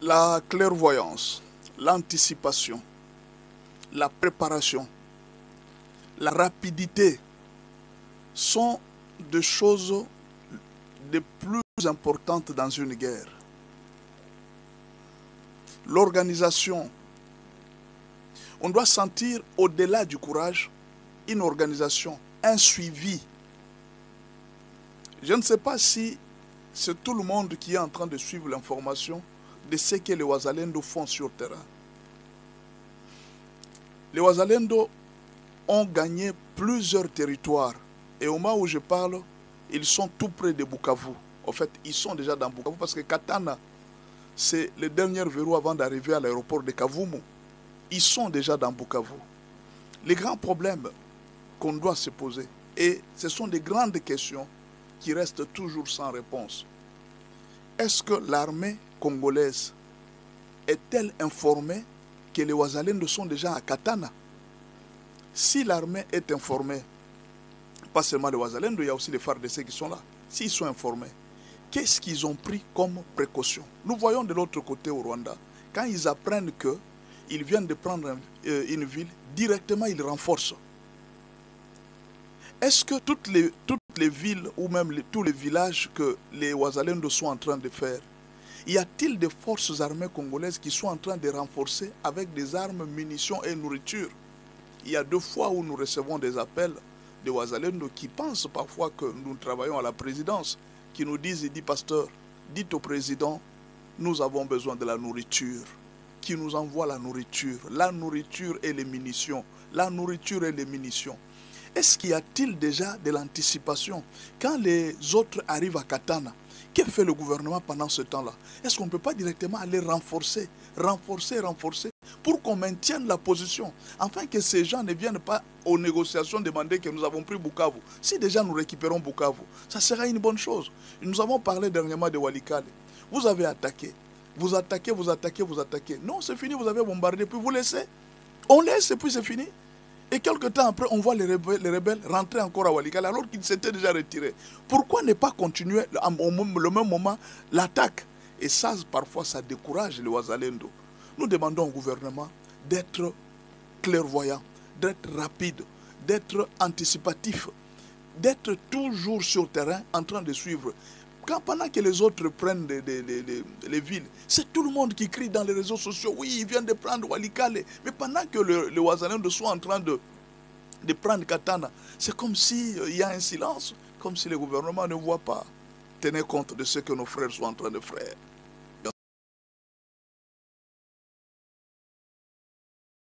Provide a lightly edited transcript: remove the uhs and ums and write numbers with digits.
La clairvoyance, l'anticipation, la préparation, la rapidité sont des choses les plus importantes dans une guerre. L'organisation, on doit sentir au-delà du courage une organisation, un suivi. Je ne sais pas si c'est tout le monde qui est en train de suivre l'information de ce que les Wazalendo font sur le terrain. Les Wazalendo ont gagné plusieurs territoires. Et au moment où je parle, ils sont tout près de Bukavu. En fait, ils sont déjà dans Bukavu parce que Katana, c'est le dernier verrou avant d'arriver à l'aéroport de Kavumu. Ils sont déjà dans Bukavu. Les grands problèmes qu'on doit se poser, et ce sont des grandes questions qui restent toujours sans réponse. Est-ce que l'armée congolaise est-elle informée que les Wazalendo sont déjà à Katana? Si l'armée est informée, pas seulement les Wazalendo, il y a aussi les FARDC qui sont là. S'ils sont informés, qu'est-ce qu'ils ont pris comme précaution? Nous voyons de l'autre côté au Rwanda, quand ils apprennent qu'ils viennent de prendre une ville, directement ils renforcent. Est-ce que toutes les villes ou même tous les villages que les Wazalendo sont en train de faire, y a-t-il des forces armées congolaises qui sont en train de renforcer avec des armes, munitions et nourriture? Il y a 2 fois où nous recevons des appels de Wazalendo qui pensent parfois que nous travaillons à la présidence, qui nous disent, il dit, pasteur, dites au président, nous avons besoin de la nourriture, qui nous envoie la nourriture et les munitions, la nourriture et les munitions. Est-ce qu'il y a-t-il déjà de l'anticipation? Quand les autres arrivent à Katana, que fait le gouvernement pendant ce temps-là? Est-ce qu'on ne peut pas directement aller renforcer pour qu'on maintienne la position, afin que ces gens ne viennent pas aux négociations demander que nous avons pris Bukavu? Si déjà nous récupérons Bukavu, ça sera une bonne chose. Nous avons parlé dernièrement de Walikale. Vous avez attaqué, vous attaquez. Non, c'est fini, vous avez bombardé, puis vous laissez. On laisse et puis c'est fini. Et quelque temps après, on voit les rebelles rentrer encore à Walikale alors qu'ils s'étaient déjà retirés. Pourquoi ne pas continuer au même moment l'attaque? Et ça, parfois, ça décourage les Wazalendo. Nous demandons au gouvernement d'être clairvoyant, d'être rapide, d'être anticipatif, d'être toujours sur le terrain en train de suivre. Pendant que les autres prennent les villes, c'est tout le monde qui crie dans les réseaux sociaux, oui, ils viennent de prendre Walikale. Mais pendant que les Wazalendo sont en train de prendre Katana, c'est comme s'il y a un silence, comme si le gouvernement ne voit pas. Tenez compte de ce que nos frères sont en train de faire.